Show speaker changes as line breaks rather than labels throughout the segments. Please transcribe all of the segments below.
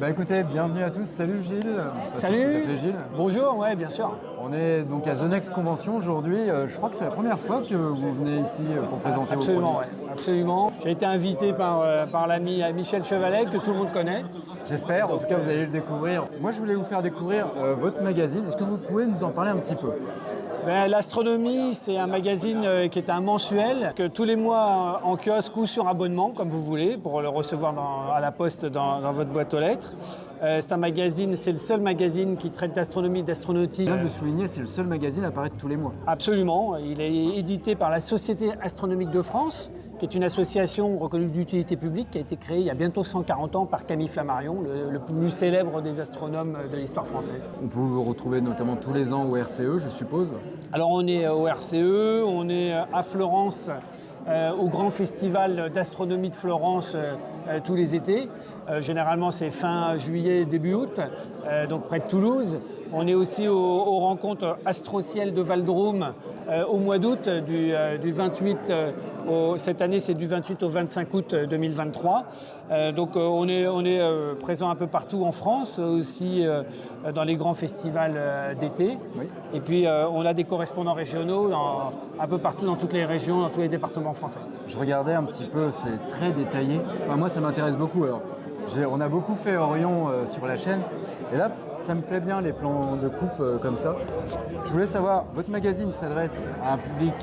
ben écoutez, bienvenue à tous. Salut Gilles.
Salut.
Gilles.
Bonjour, ouais, bien sûr.
On est donc à The Next Convention aujourd'hui. Je crois que c'est la première fois que vous venez ici pour présenter vos
Absolument,
produits.
ouais, absolument. J'ai été invité par l'ami Michel Chevalet, que tout le monde connaît.
J'espère. En tout cas, vous allez le découvrir. Moi, je voulais vous faire découvrir votre magazine. Est-ce que vous pouvez nous en parler un petit peu?
L'Astronomie, c'est un magazine qui est un mensuel, que tous les mois en kiosque ou sur abonnement, comme vous voulez, pour le recevoir à la poste dans votre boîte aux lettres. C'est un magazine, c'est le seul magazine qui traite d'astronomie et d'astronautique.
Je viens de le souligner, c'est le seul magazine à apparaître tous les mois.
Absolument. Il est édité par la Société astronomique de France, qui est une association reconnue d'utilité publique qui a été créée il y a bientôt 140 ans par Camille Flammarion, le plus célèbre des astronomes de l'histoire française.
On peut vous retrouver notamment tous les ans au RCE, je suppose.
Alors on est au RCE, on est à Florence, au grand festival d'astronomie de Florence tous les étés. Généralement c'est fin juillet, début août, donc près de Toulouse. On est aussi aux rencontres Astrociel de Val-de-Rôme au mois d'août, du 28 cette année c'est du 28 au 25 août 2023. Donc on est présent un peu partout en France, aussi dans les grands festivals d'été.
Oui.
Et puis on a des correspondants régionaux un peu partout dans toutes les régions, dans tous les départements français.
Je regardais un petit peu, c'est très détaillé. Enfin, moi, ça m'intéresse beaucoup. Alors, on a beaucoup fait Orion sur la chaîne. Et là, ça me plaît bien les plans de coupe comme ça. Je voulais savoir, votre magazine s'adresse à un public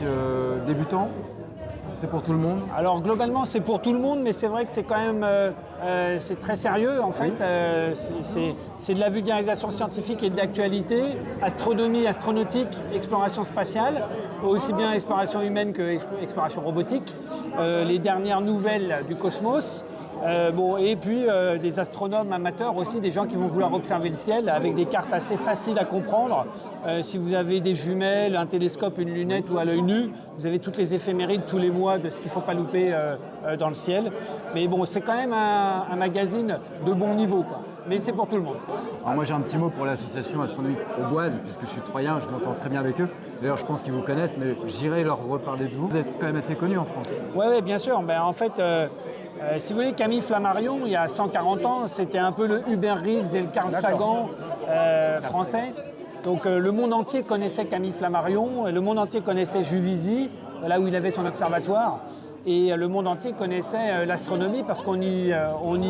débutant? C'est pour tout le monde?
Alors globalement c'est pour tout le monde, mais c'est vrai que c'est quand même c'est très sérieux en fait.
Oui.
C'est de la vulgarisation scientifique et de l'actualité, astronomie, astronautique, exploration spatiale, aussi bien exploration humaine que exploration robotique, les dernières nouvelles du cosmos. Et puis des astronomes amateurs aussi, des gens qui vont vouloir observer le ciel avec des cartes assez faciles à comprendre. Si vous avez des jumelles, un télescope, une lunette ou à l'œil nu, vous avez toutes les éphémérides tous les mois de ce qu'il ne faut pas louper dans le ciel. Mais bon, c'est quand même un magazine de bon niveau, quoi. Mais c'est pour tout le monde.
Alors moi j'ai un petit mot pour l'association astronomique Auboise, puisque je suis troyen, je m'entends très bien avec eux. D'ailleurs je pense qu'ils vous connaissent, mais j'irai leur reparler de vous. Vous êtes quand même assez connu en France.
Oui, bien sûr. En fait, si vous voulez, Camille Flammarion, il y a 140 ans, c'était un peu le Hubert Reeves et le Carl Sagan français. Donc le monde entier connaissait Camille Flammarion, le monde entier connaissait Juvisy, là où il avait son observatoire. Et le monde entier connaissait l'astronomie parce qu'on y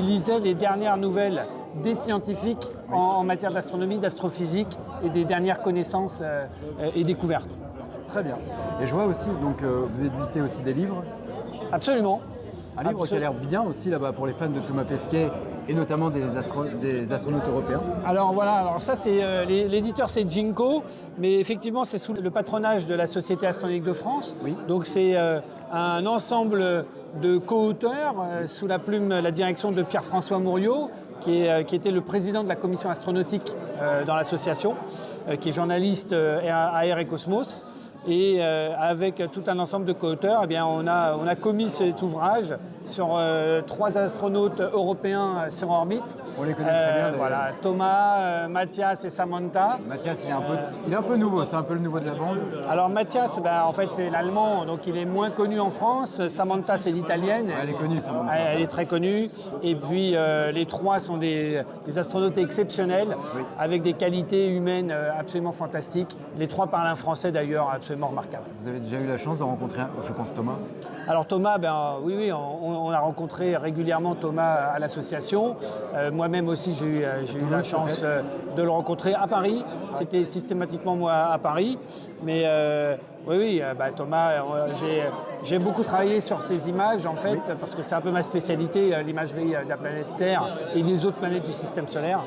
lisait les dernières nouvelles des scientifiques en matière d'astronomie, d'astrophysique et des dernières connaissances et découvertes.
Très bien. Et je vois aussi, donc vous éditez aussi des livres.
Absolument.
Un livre qui a l'air bien aussi là-bas pour les fans de Thomas Pesquet et notamment des astronautes européens.
Alors ça c'est l'éditeur c'est Ginko, mais effectivement c'est sous le patronage de la Société astronomique de France.
Oui.
Donc c'est un ensemble de co-auteurs sous la direction de Pierre-François Mouriot, qui était le président de la commission astronautique dans l'association, qui est journaliste à Air et Cosmos. Et avec tout un ensemble de co-auteurs, on a commis cet ouvrage sur 3 astronautes européens sur orbite.
On les connaît très bien.
Voilà, Thomas, Mathias et Samantha.
Mathias, il est un peu nouveau, c'est un peu le nouveau de la bande.
Alors Mathias, en fait c'est l'allemand, donc il est moins connu en France. Samantha c'est l'italienne.
Elle est connue, Samantha.
Elle est très connue. Et puis les 3 sont des astronautes exceptionnels,
Oui.
avec des qualités humaines absolument fantastiques. Les 3 parlent un français d'ailleurs absolument remarquable.
Vous avez déjà eu la chance de rencontrer, je pense, Thomas?
Alors Thomas, oui, on a rencontré régulièrement Thomas à l'association. Moi-même aussi, j'ai eu la chance de le rencontrer à Paris. C'était systématiquement moi à Paris. Mais Thomas, j'ai beaucoup travaillé sur ces images en fait, parce que c'est un peu ma spécialité, l'imagerie de la planète Terre et des autres planètes du système solaire.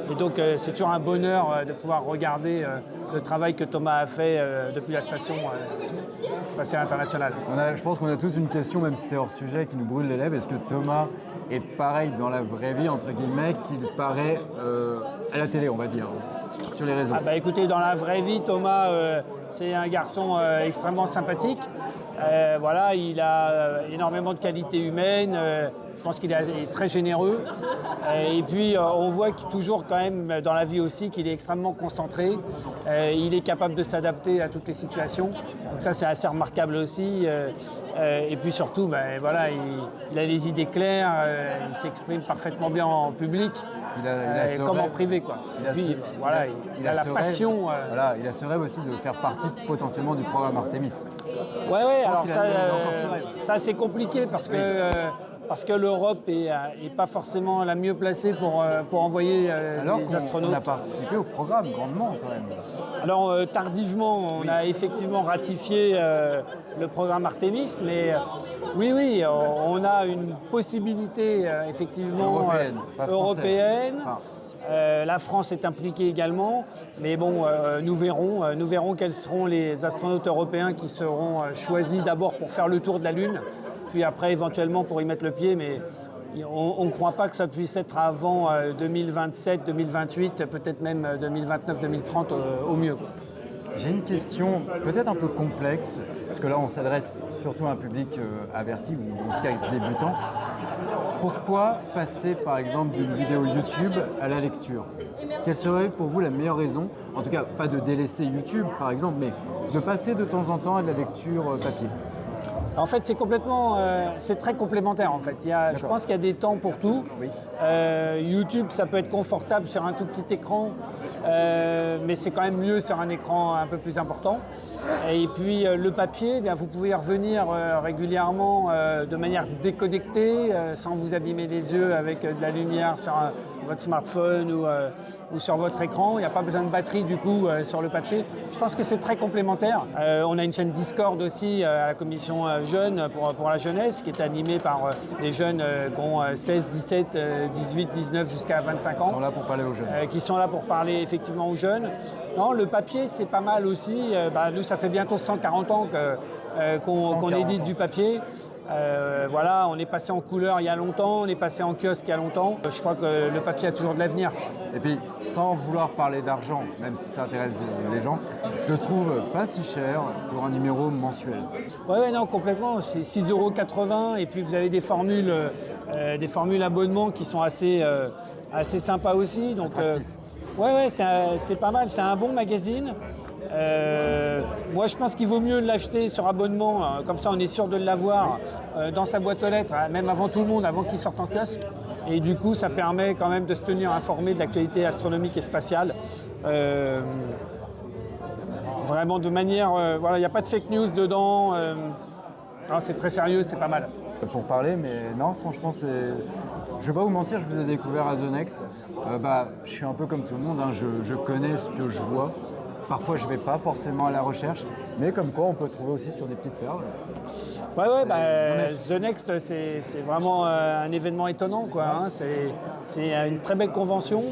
Et donc c'est toujours un bonheur de pouvoir regarder le travail que Thomas a fait depuis la station spatiale internationale.
Je pense qu'on a tous une question, même si c'est hors sujet, qui nous brûle les lèvres. Est-ce que Thomas est pareil dans la vraie vie, entre guillemets, qu'il paraît à la télé, on va dire, sur les réseaux?
Écoutez, dans la vraie vie, Thomas, c'est un garçon extrêmement sympathique. Il a énormément de qualités humaines. Je pense qu'il est très généreux. Et puis, on voit toujours quand même dans la vie aussi qu'il est extrêmement concentré. Il est capable de s'adapter à toutes les situations. Donc ça, c'est assez remarquable aussi. Et puis surtout, voilà, il a les idées claires, il s'exprime parfaitement bien en public. Comme en privé, quoi. Il a la passion.
Voilà, il a ce rêve aussi de faire partie potentiellement du programme Artemis.
Ouais, alors ça c'est compliqué parce que l'Europe est pas forcément la mieux placée pour envoyer des astronautes.
On a participé au programme grandement quand même.
Alors tardivement, on a effectivement ratifié le programme Artemis, mais oui, on a une possibilité effectivement européenne. La France est impliquée également, mais bon, nous verrons quels seront les astronautes européens qui seront choisis d'abord pour faire le tour de la Lune, puis après éventuellement pour y mettre le pied, mais on ne croit pas que ça puisse être avant 2027, 2028, peut-être même 2029, 2030 au mieux.
J'ai une question peut-être un peu complexe, parce que là on s'adresse surtout à un public averti, ou en tout cas débutant. Pourquoi passer par exemple d'une vidéo YouTube à la lecture? Quelle serait pour vous la meilleure raison, en tout cas pas de délaisser YouTube par exemple, mais de passer de temps en temps à de la lecture papier?
En fait, c'est très complémentaire en fait. Je pense qu'il y a des temps pour tout.
Oui.
YouTube, ça peut être confortable sur un tout petit écran, mais c'est quand même mieux sur un écran un peu plus important. Et puis le papier, vous pouvez y revenir régulièrement de manière déconnectée, sans vous abîmer les yeux avec de la lumière sur votre smartphone ou sur votre écran. Il n'y a pas besoin de batterie du coup sur le papier. Je pense que c'est très complémentaire. On a une chaîne Discord aussi à la commission jeune pour la jeunesse qui est animée par des jeunes qui ont 16, 17, 18, 19 jusqu'à 25 ans.
Qui sont là pour parler aux jeunes.
Qui sont là pour parler effectivement aux jeunes. Non, le papier c'est pas mal aussi. Nous ça fait bientôt 140 ans qu'on édite du papier. Voilà, on est passé en couleur il y a longtemps, on est passé en kiosque il y a longtemps. Je crois que le papier a toujours de l'avenir.
Et puis, sans vouloir parler d'argent, même si ça intéresse les gens, je le trouve pas si cher pour un numéro mensuel.
Ouais, non, complètement. C'est 6,80 € et puis vous avez des formules abonnement qui sont assez sympas aussi. Donc, ouais, c'est pas mal. C'est un bon magazine. Moi, je pense qu'il vaut mieux l'acheter sur abonnement, comme ça on est sûr de l'avoir dans sa boîte aux lettres, même avant tout le monde, avant qu'il sorte en kiosque. Et du coup, ça permet quand même de se tenir informé de l'actualité astronomique et spatiale. Vraiment de manière... il n'y a pas de fake news dedans. C'est très sérieux, c'est pas mal.
Pour parler, mais non, franchement, je ne vais pas vous mentir, je vous ai découvert à The Next. Je suis un peu comme tout le monde, je connais ce que je vois. Parfois, je ne vais pas forcément à la recherche, mais comme quoi, on peut trouver aussi sur des petites perles.
The Next, c'est vraiment un événement étonnant, quoi. C'est une très belle convention.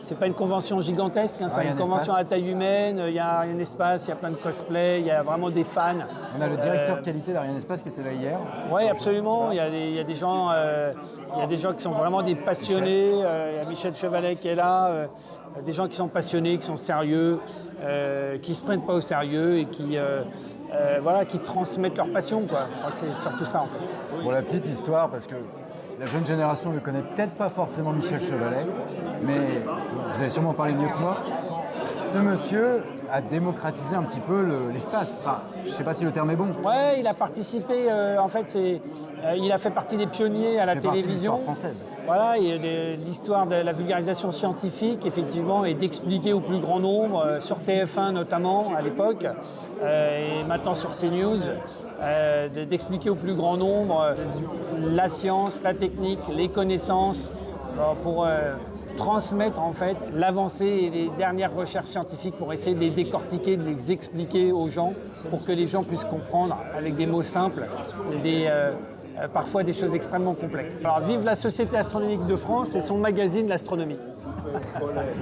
C'est pas une convention gigantesque, c'est une convention à taille humaine. Il y a un espace, il y a plein de cosplays, il y a vraiment des fans.
On a le directeur qualité d'Ariane Espace qui était là hier.
Oui, absolument. Il y a des gens qui sont vraiment des passionnés. Il y a Michel Chevalet qui est là. Des gens qui sont passionnés, qui sont sérieux, qui ne se prennent pas au sérieux et qui transmettent leur passion, quoi. Je crois que c'est surtout ça en fait.
Pour la petite histoire, parce que la jeune génération ne connaît peut-être pas forcément Michel Chevalet, mais vous allez sûrement parler mieux que moi. Ce monsieur a démocratisé un petit peu l'espace. Enfin, je ne sais pas si le terme est bon.
Ouais, il a participé, il a fait partie des pionniers à la télévision.
L'histoire française.
Voilà, et l'histoire de la vulgarisation scientifique, effectivement, et d'expliquer au plus grand nombre, sur TF1 notamment à l'époque, et maintenant sur CNews, d'expliquer au plus grand nombre la science, la technique, les connaissances, pour transmettre en fait l'avancée et les dernières recherches scientifiques pour essayer de les décortiquer, de les expliquer aux gens pour que les gens puissent comprendre avec des mots simples et parfois des choses extrêmement complexes. Alors vive la Société astronomique de France et son magazine L'Astronomie.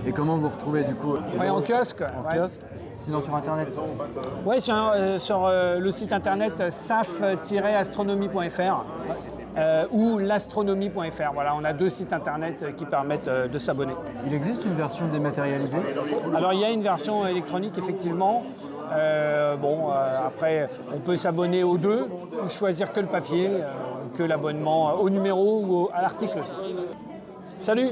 Et comment vous retrouvez du coup?
En kiosque.
Kiosque. Sinon sur internet?
Oui, sur le site internet saf-astronomie.fr. Ou l'astronomie.fr. Voilà, on a 2 sites internet qui permettent de s'abonner.
Il existe une version dématérialisée?
Alors il y a une version électronique effectivement. Après, on peut s'abonner aux deux ou choisir que le papier, que l'abonnement au numéro ou à l'article aussi. Salut!